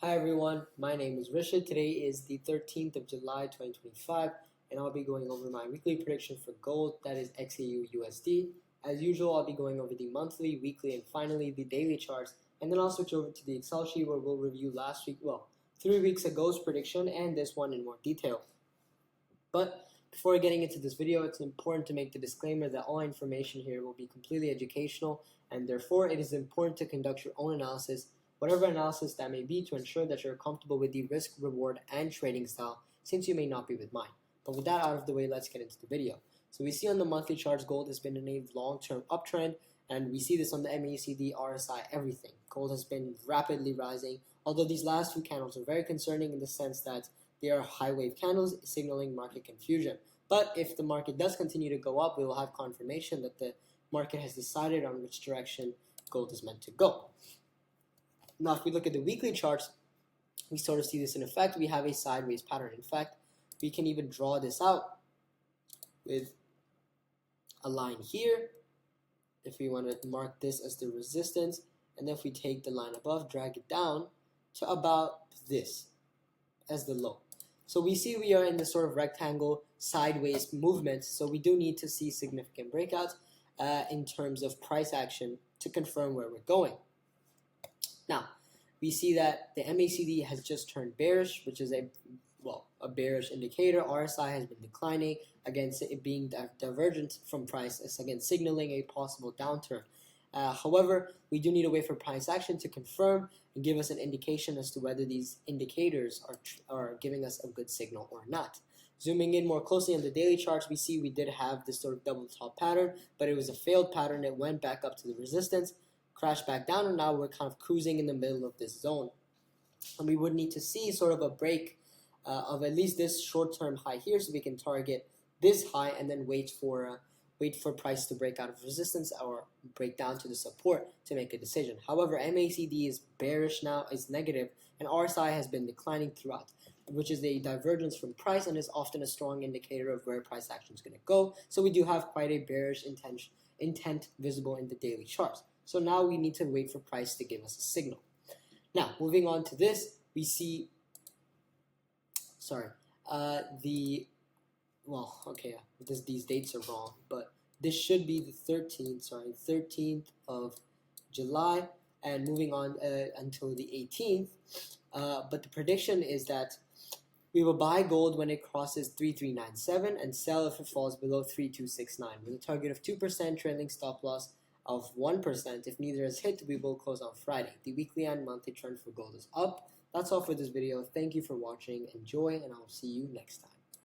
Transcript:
Hi everyone, my name is Rishad. Today is the 13th of July 2025 and I'll be going over my weekly prediction for gold, that is XAU USD. As usual, I'll be going over the monthly, weekly, and finally the daily charts, and then I'll switch over to the Excel sheet where we'll review 3 weeks ago's prediction and this one in more detail. But before getting into this video, it's important to make the disclaimer that all information here will be completely educational, and therefore it is important to conduct your own analysis, whatever analysis that may be, to ensure that you're comfortable with the risk, reward, and trading style, since you may not be with mine. But with that out of the way, let's get into the video. So we see on the monthly charts, gold has been in a long-term uptrend, and we see this on the MACD, RSI, everything. Gold has been rapidly rising, although these last few candles are very concerning in the sense that they are high wave candles signaling market confusion. But if the market does continue to go up, we will have confirmation that the market has decided on which direction gold is meant to go. Now, if we look at the weekly charts, we sort of see this in effect. We have a sideways pattern. In fact, we can even draw this out with a line here if we want to mark this as the resistance, and then if we take the line above, drag it down to about this as the low. So we see we are in this sort of rectangle sideways movement, so we do need to see significant breakouts in terms of price action to confirm where we're going. Now, we see that the MACD has just turned bearish, which is a bearish indicator. RSI has been declining, again it being divergent from price, is again signaling a possible downturn. However, we do need to wait for price action to confirm and give us an indication as to whether these indicators are giving us a good signal or not. Zooming in more closely on the daily charts, we see we did have this sort of double top pattern, but it was a failed pattern. It went back up to the resistance, crashed back down, and now we're kind of cruising in the middle of this zone. And we would need to see sort of a break of at least this short-term high here, so we can target this high and then wait for price to break out of resistance or break down to the support to make a decision. However, MACD is bearish now, is negative, and RSI has been declining throughout, which is a divergence from price and is often a strong indicator of where price action is going to go. So we do have quite a bearish intent visible in the daily charts. So now we need to wait for price to give us a signal. Now, moving on to this, we see, these dates are wrong, but this should be the 13th of July, and moving on until the 18th. But the prediction is that we will buy gold when it crosses 3397 and sell if it falls below 3269 with a target of 2%, trailing stop loss of 1%. If neither is hit, we will close on Friday. The weekly and monthly trend for gold is up. That's all for this video. Thank you for watching. Enjoy, and I'll see you next time.